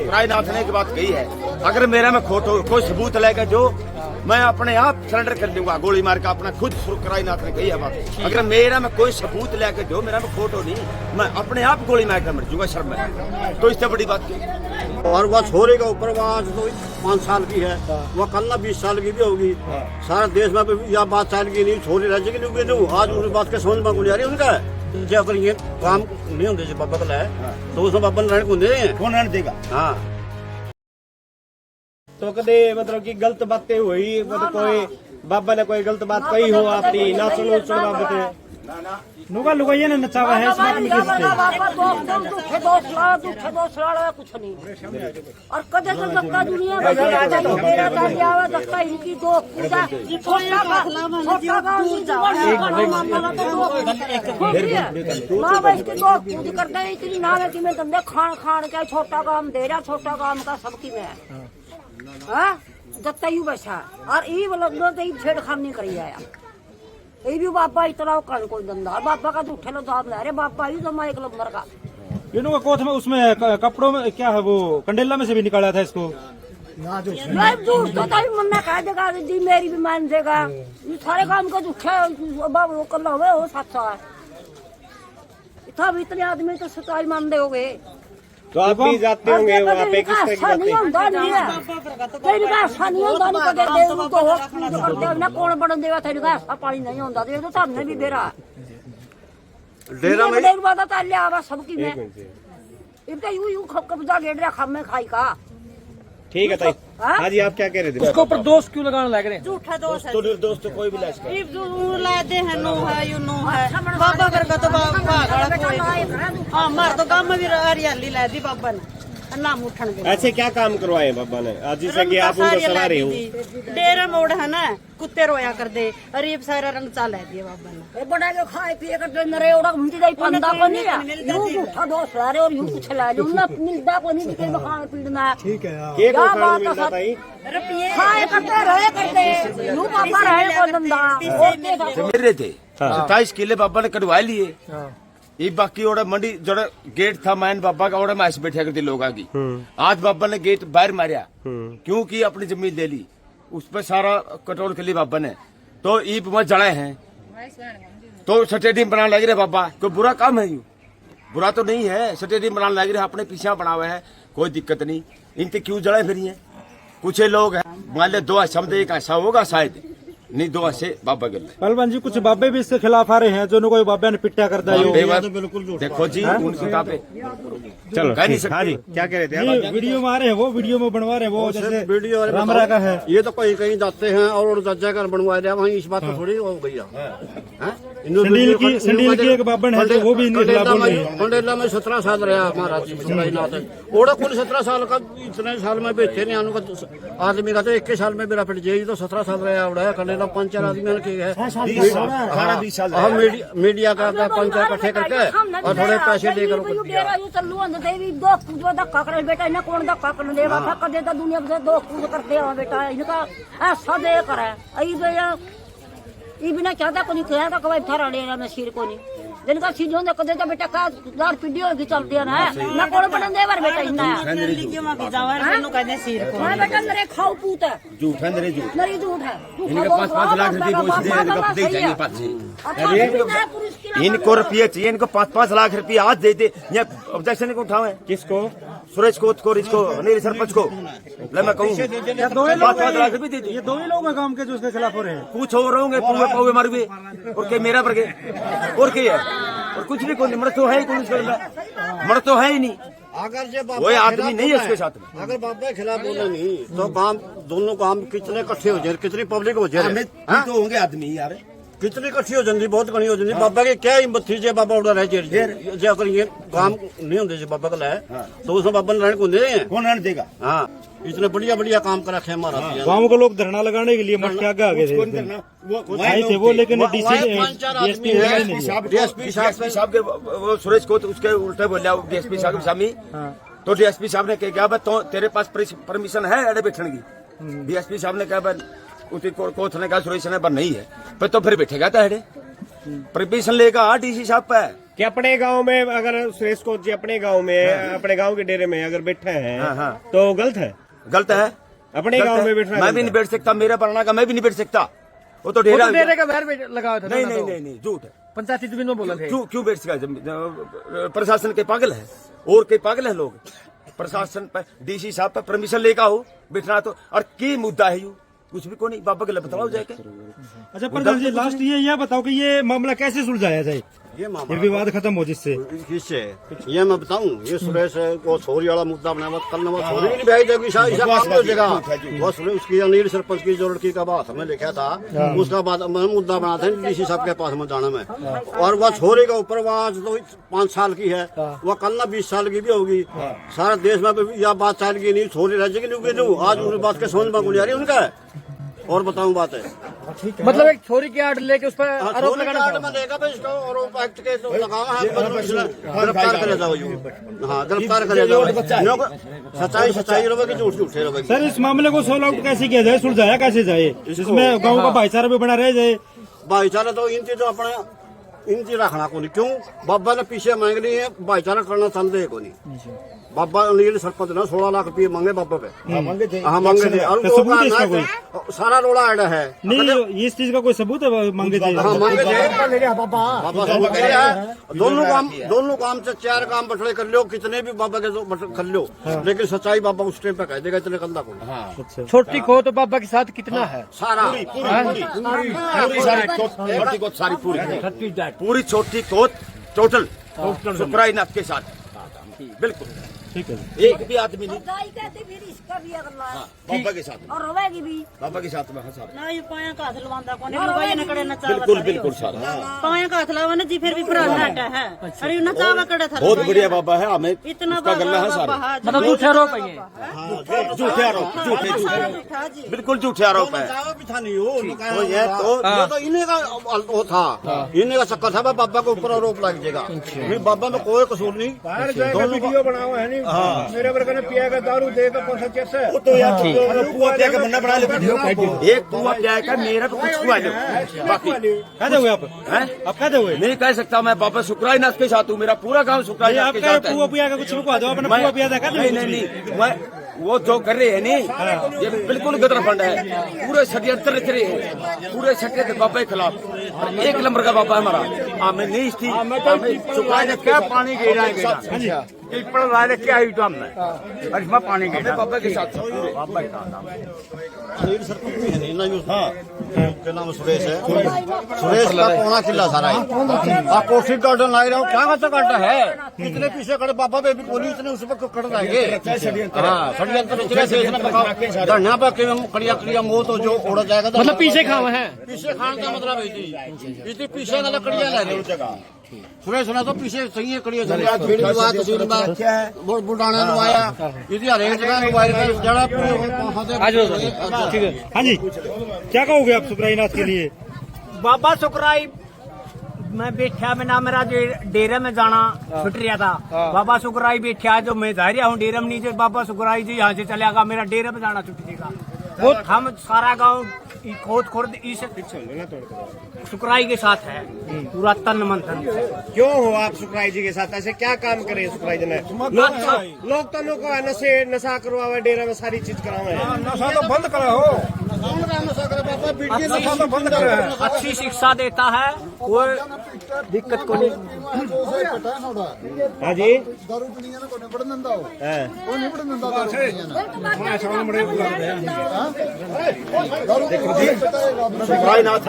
रायनाथ ने एक बात कही है, अगर मेरा में खोटो कोई सबूत लेकर जो मैं अपने आप सरेंडर कर दूंगा गोली मार के अपना खुद। रायनाथ ने कही है बात, अगर मेरा में कोई सबूत लेकर जो मेरा में खोटो नहीं, मैं अपने आप गोली मार कर मर जाऊंगा शर्म में। तो इससे बड़ी बात की। और वह छोरे का ऊपर वह तो 5 साल की है, वह कल ना 20 साल की भी होगी। सारा देश में यह बात चाल की नहीं, छोरी राज्य की नहीं। आज उस बात के समझ में गुजारी रही उनका जो अगर ये काम नहीं होते बाबा का है तो उसमें बाबा रहने को दे कौन रहने देगा। हाँ तो कदे मतलब कि गलत बातें हुई, मतलब कोई बाबा ने कोई गलत बात कही हो आपकी ना सुनो बाबते नुका लुगाइए ने नचावा है इस बात में कुछ नहीं। और कदे तो धक्का दुनिया का तेरा ताली आवा धक्का इनकी दो पूजा छोटा ना बस की दो पूजा करते हैं इतनी ना है कि मैं धंधे खान का छोटा काम दे रहा, छोटा काम का सबकी में हाँ दत्ता यू बैठा और ये बोलो तो छेड़खानी नहीं करी आया। ये भी बाबा इतना कर कोई धंधा बाबा का झूठे लो दाब ले रहे बाबा ही तो एक नंबर का इन्हों का कोथ में उसमें कपड़ों में क्या है वो कंडेला में से भी निकाला था इसको। झूठ तो तभी मन्ना कह देगा दी मेरी भी मान देगा। ये सारे काम का झूठे बाबा वो कर लो वो सच्चा है। इतना इतने आदमी तो सच्चाई मान दोगे तो आप भी जाते होंगे वहाँ पे किस तरह की बातें कौन बन देगा तेरे का ऐसा पानी नहीं होता तो सामने भी बेरा डेरा में आवा सबकी में इनका यूं कब्जा गेट रहा खामे खाई का। ठीक है ताई। हाँ जी आप क्या कह रहे थे? उसके ऊपर दोस्त क्यों लगाने लग रहे हैं? झूठा दोस्त है। तो निर्दोष तो कोई भी लाश कर लाते हैं नो है यू नो है बाबा करके तो बाबा हाँ मार तो गाँव में भी हरियाली ला दी बाबा ने नाम उठन के। ऐसे क्या काम करवाए बाबा ने आज जैसे कि आप उनको सलाह रहे हो? डेरा मोड़ है ना कुत्ते रोया कर दे अरीब सारा रंग चाला दिया बाबा ने बड़ा के खाए पिए कर दे नरे ओड़ा घूमती जाई पंदा को नहीं है यूं झूठा दोस्त सारे और यूं कुछ ला लो ना मिलदा को नहीं के बखान पीड़ना। ठीक है ये को खाने मिलता ताई रुपये खाए करते रहे करते यूं बाबा रहे को धंधा मेरे थे 27 किले बाबा ने कटवा लिए। ये बाकी ओड़ा मंडी जोड़ा गेट था मैन बाबा का ओड़ा माइस बैठा करती लोग की। आज बाबा ने गेट बाहर मारिया क्योंकि अपनी जमीन ले ली उस पर सारा कंट्रोल कर लिया बाबा ने। तो ईप में जड़े हैं तो स्टेडियम बनाने लग रहे बाबा। कोई बुरा काम है यू बुरा तो नहीं है। स्टेडियम बनाने लग रहे अपने पीछे बना हुआ है कोई दिक्कत नहीं। इनसे क्यों जड़े फिर है कुछ लोग हैं मान ले 2 शब्द एक ऐसा होगा शायद नहीं 2 से बाबा गल पलवान जी कुछ बाबे भी इसके खिलाफ आ रहे हैं जो कोई बाबा ने पिट्टा कर दिया। देखो जी उनकी किताबें चलो कह नहीं सकते। हाँ जी क्या कह रहे थे? वीडियो में आ रहे हैं वो वीडियो में बनवा रहे हैं वो जैसे वीडियो रामरा का है ये तो कहीं कहीं जाते हैं और जज्जा कर बनवा रहे हैं वहीं इस बात को थोड़ी हो गई संडील की एक बाबन है जो वो भी इनके खिलाफ बोल रही है। कंडेला में 17 साल रहा हमारा ओड़ा कुल 17 साल का इतने साल में बेचे नहीं आने का आदमी का तो 21 साल में मेरा फिट जाएगी तो 17 साल रहा उड़ा कंडेला 5-4 आदमी है मीडिया का 5-4 इकट्ठे करके और थोड़े पैसे देकर धक्का करे बेटा इन्हें कौन धक्का कर देगा धक्का देता दुनिया से दो कूद करते हैं बेटा इनका ऐसा दे करे ये बिना चाहता को नहीं कहता कभी थारा लेना मैं सिर को नहीं जिनका सीध होने कदे तो बेटा का दार पीढ़ी होगी चलती है ना कौन बटन दे बार बेटा इतना बेटा नरे खाओ पूत है झूठ है नरे झूठ नरी झूठ है इनके 5-5 लाख रुपये चाहिए पास इनको रुपये चाहिए इनको 5-5 लाख रुपये आज दे दे ऑब्जेक्शन को उठावे किसको सूरज को इसको अनिल सरपंच को मैं कहूँ 5-5 लाख रुपये दे दे। ये 2 ही लोग हैं काम के जो उसके खिलाफ हो रहे हैं। कुछ हो रहे पावे मार गए और के मेरा पर गए और क्या है और कुछ भी कोई मर तो है ही मर तो है ही नहीं। अगर वो आदमी नहीं है उसके साथ में अगर बाबा के खिलाफ बोले नहीं तो काम दोनों काम कितने इकट्ठे हो जाए कितनी पब्लिक हो जाए तो होंगे आदमी यार कितनी इकट्ठी हो जाती बहुत घनी हो जाती बाबा के क्या हिम्मत थी जे बाबा उड़ा रहे जे अगर ये काम नहीं होते बाबा का लाए तो उसमें बाबा ने रहने को दे कौन रहने देगा। हाँ इतने बढ़िया काम कर रखे हमारा गाँव के लोग धरना लगाने के लिए मठ के आगे आ गए थे वो लेकिन डीएसपी साहब के वो सुरेश को उसके उल्टे बोलिया डीएसपी साहब सामी तो डीएसपी साहब ने क्या तो तेरे पास परमिशन है अड़े बैठने की। डीएसपी साहब ने कहा उसी कोथ ने कहा सुरेश ने पर नहीं है पर तो फिर बैठेगा था परमिशन लेगा डीसी साहब पे कि अपने गांव में अगर सुरेश कोच जी अपने गांव में अपने गांव के डेरे में अगर बैठे हैं तो गलत है। गलत है, अपने गांव में बैठना मैं भी नहीं बैठ सकता, मेरा बनाना का मैं भी नहीं बैठ सकता। वो तो डेरा डेरे का बाहर लगा हुआ था। नहीं नहीं नहीं नहीं, झूठ है। पंचायती जमीन में बोला थे। क्यों बैठ सका? प्रशासन के पागल है और के पागल है लोग। प्रशासन पर डीसी साहब पर परमिशन लेकर आओ बैठना तो, और की मुद्दा है यू कुछ भी को नहीं। बाबा के लिए बताओ जाके। अच्छा प्रधान जी, लास्ट ये बताओ कि ये मामला कैसे सुलझाया जाए, ये मामला ये विवाद खत्म हो जिससे। किससे ये मैं बताऊं, ये सुरेश को छोरी वाला मुद्दा बनाया हुआ, कल वो छोरी भी नहीं भेज देगी, ऐसा काम हो जाएगा। वो सुरेश उसकी अनिल सरपंच की जो लड़की का बात हमें लिखा था, उसका बात मुद्दा बनाते हैं डीसी साहब के पास में जाने में। और वह छोरी का ऊपर वो आज तो 5 साल की है, वह कल ना 20 साल की भी होगी। सारा देश में यह बात चाल की नहीं, छोरी राज्य की नहीं, आज उनकी बात के समझ में नहीं आ रही उनका। और बताऊं बात है, मतलब एक छोरी की आड़ लेके उस पर आरोप लगाना था। एक्ट के तो लगावा है, गिरफ्तार करे जाओ। हाँ, गिरफ्तार करे जाओ। सच्चाई सच्चाई रहोगे, झूठ झूठे रहोगे। सर इस मामले को सॉल्व आउट कैसे किया जाए, सुलझाया कैसे जाए, जिसमें गांव का भाईचारा भी बना रह जाए। भाईचारा तो इन चीजों अपने इन चीज रखना को नहीं। क्यों बाबा ने पीछे मांग ली है, भाईचारा करना चाहते को नहीं। बाबा अनिल सरपंच ने 16 लाख रुपये मांगे बाबा पे। हाँ मांगे थे। और तो सबूत है इसका कोई? सारा रोड़ा आड़ा है। नहीं इस चीज का कोई सबूत है मांगे थे? हाँ मांगे थे बाबा सबूत है। दोनों काम से 4 काम बटले कर लो, कितने भी बाबा के कर लो, लेकिन सच्चाई बाबा उस टाइम पे कह देगा, इतने कंधा को। छोटी को तो बाबा के साथ कितना है? सारा पूरी छोटी कोत टोटल सुखराईनाथ के साथ, बिल्कुल ठीक है। एक भी आदमी नहीं। दाई कहती फिर इसका भी अगला है। बाबा के साथ, और रोवेगी भी। बाबा के साथ में। हाँ सारा, ना ये पाया का हाथ लवांदा कोने लुगाई न करे न चावा बिल्कुल बिल्कुल सारा। पाया का हाथ लवाने जी फिर भी पुराना हटा है। अरे न चावा करे था बहुत बढ़िया बाबा है, हमें इतना उसका गल्ला है सारा। मतलब झूठे आरोप है ये। झूठे आरोप, झूठे बिल्कुल झूठे आरोप है। भी था नहीं हो ये तो इन्हें का वो था, इन्हें का चक्कर था। बाबा के ऊपर आरोप लग जाएगा, फिर बाबा में कोई कसूर नहीं। वीडियो बनाओ है नहीं, मेरे वर्ग ने पिया का दारू देकर कौन सा केस है? वो तो यार पुआ क्या का बन्ना बना ले, एक पुआ क्या का मेरा तो कुछ हुआ नहीं। बाकी कहते हुए आप कहते हुए नहीं कह सकता मैं। बाबा सुखराईनाथ के साथ हूँ, मेरा पूरा गांव सुखराईनाथ के साथ है। पुआ पिया का कुछ रुकवा दो, अपना पुआ पिया था। नहीं नहीं नहीं, मैं वो जो कर रहे हैं नहीं, ये बिल्कुल गदर फंड है। पूरे षड्यंत्र रच रहे हैं, पूरे षड्यंत्र बाबा के खिलाफ। और 1 नंबर का बाबा हमारा। हमें नहीं थी सुखराईनाथ क्या पानी गिरा है, पड़ रहा है क्या आइटम में, और इसमें पानी गिरा बाबा के साथ। बाबा के साथ अनिल सरपंच भी है नहीं ना, उसका नाम सुरेश है। सुरेश का पौना किला सारा है। कोठी गार्डन ला रहा हूँ, क्या का गार्डन है, इतने पीछे खड़े बाबा पे भी बोली, इतने उस पर कड़ जाएंगे। हाँ षड्यंत्र धरना पर कड़िया कड़िया मुंह तो जो उड़ जाएगा। मतलब पीछे खावा है, पीछे खाने का मतलब इतनी पीछे का लकड़ियाँ ला रही जगह। सुरेश ने तो पीछे सही है कड़िया बुढ़ाने लुआया, इसी हरेक जगह मोबाइल का जड़ा ठीक है। हाँ जी, क्या कहोगे आप सुखराईनाथ के लिए? बाबा सुखराई मैं बैठा, मैं ना मेरा जो डेरे में जाना छुट रहा था। बाबा सुखराई बैठा जो मैं जा रहा हूँ डेरे में, नीचे बाबा सुखराई जी यहाँ से चलेगा, मेरा डेरे में जाना छुट जाएगा। वो हम सारा गांव खोद खुर्द इस सुखराई के साथ है, पूरा तन मन धन। क्यों हो आप सुखराई जी के साथ? ऐसे क्या काम करे सुखराई जी ने? लोग तो लोग नशे नशा करवावे, डेरा में सारी चीज करावे। नशा तो बंद करा हो, नशा तो बंद करे। अच्छी शिक्षा देता है, कोई दिक्कत को नहीं। हाँ जी, दारू पीनी है ना, कोई नहीं पढ़ने देता हो, कोई नहीं पढ़ने देता दारू पीनी है ना। सुखराईनाथ